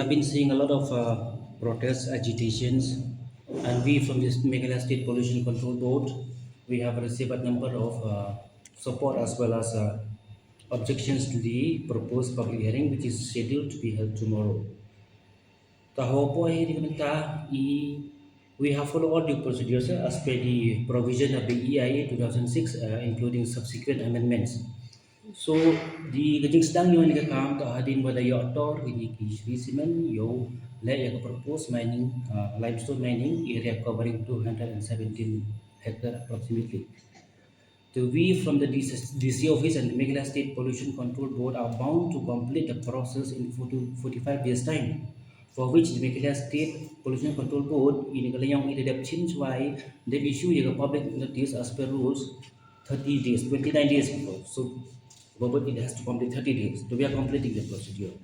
have been seeing a lot of protests, agitations, and we from this Meghalaya State Pollution Control Board, we have received a number of support as well as objections to the proposed public hearing, which is scheduled to be held tomorrow. We have followed all due procedures as per the provision of the EIA 2006, including subsequent amendments. So di kajing sedang yo ni kam to hadin pada yo ator di Shree Cement yo le ya propose mining limestone mining area covering 217 hectare approximately. So we from the DC office and the Meghalaya State Pollution Control Board are bound to complete the process in 45 days time, for which the Meghalaya State Pollution Control Board in Kalayong it change why they issue a public notice as per rules 30 days, 29 days before. So but it has to complete 30 days. So we are completing the procedure.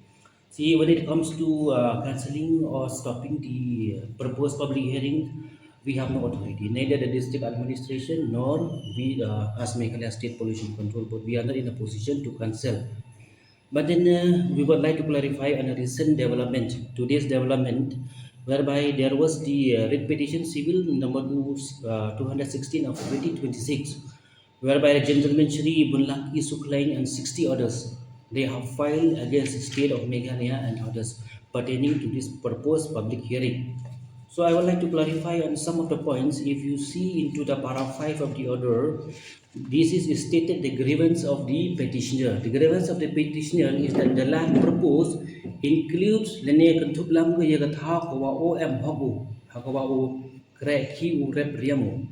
See, when it comes to cancelling or stopping the proposed public hearing, we have no authority. Neither the district administration nor we, as Meghalaya State Pollution Control Board, we are not in a position to cancel. But then we would like to clarify on a recent development, today's development, whereby there was the writ petition civil number 216 of 2026, whereby the gentleman Shree Bunlaki Suklain and 60 others, they have filed against the state of Meghalaya and others pertaining to this proposed public hearing. So I would like to clarify on some of the points. If you see into the para 5 of the order, this is stated the grievance of the petitioner. The grievance of the petitioner is that the land proposed includes lene kentup lam ke yaga tha ko wa o em hobu hakawa o kre ki u rep riamu.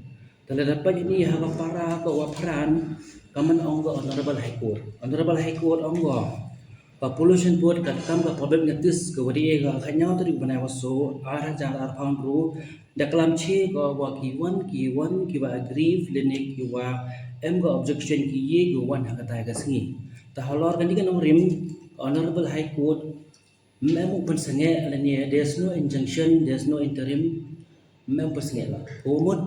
Terdapat ini haga para ko wa paran kaman onggo honorable high court. Honorable high court onggo Pollution board katam ka public notice ke wadi ga kanya tadi bana waso ara jar pound ru da kalam che ko wa ki wa agree lene ki wa em ga objection ki ye go wan ha kata ga singi ta halor kan dikan rim honorable high court mem pun sange lene there's no injunction, there's no interim, mem pun sange la umut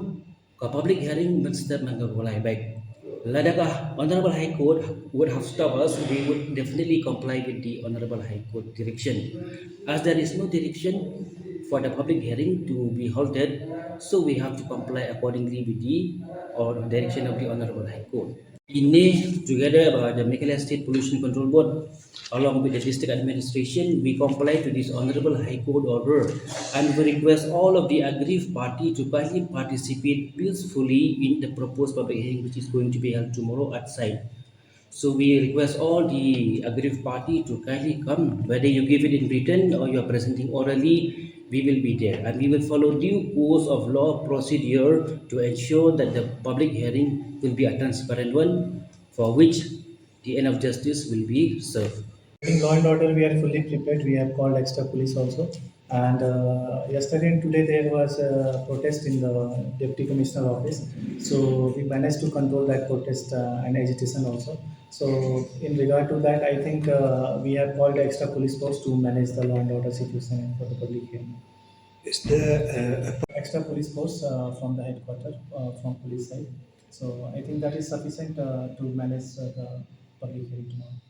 ka public hearing men step man ga walai baik Ladakah Honorable High Court would have stopped us, we would definitely comply with the Honorable High Court direction. As there is no direction for the public hearing to be halted, so we have to comply accordingly with the direction of the Honorable High Court. Ini together the Meghalaya State Pollution Control Board along with the district administration, we comply to this Honorable High Court order and we request all of the aggrieved party to kindly participate peacefully in the proposed public hearing which is going to be held tomorrow at site. So we request all the aggrieved party to kindly come, whether you give it in written or you are presenting orally, we will be there and we will follow due course of law procedure to ensure that the public hearing will be a transparent one for which the end of justice will be served. In law and order, we are fully prepared. We have called extra police also. And yesterday and today there was a protest in the deputy commissioner office. So we managed to control that protest and agitation also. So in regard to that, I think we have called the extra police force to manage the law and order situation for the public hearing. Is there Extra police force from the headquarters from police side. So I think that is sufficient to manage the public hearing tomorrow.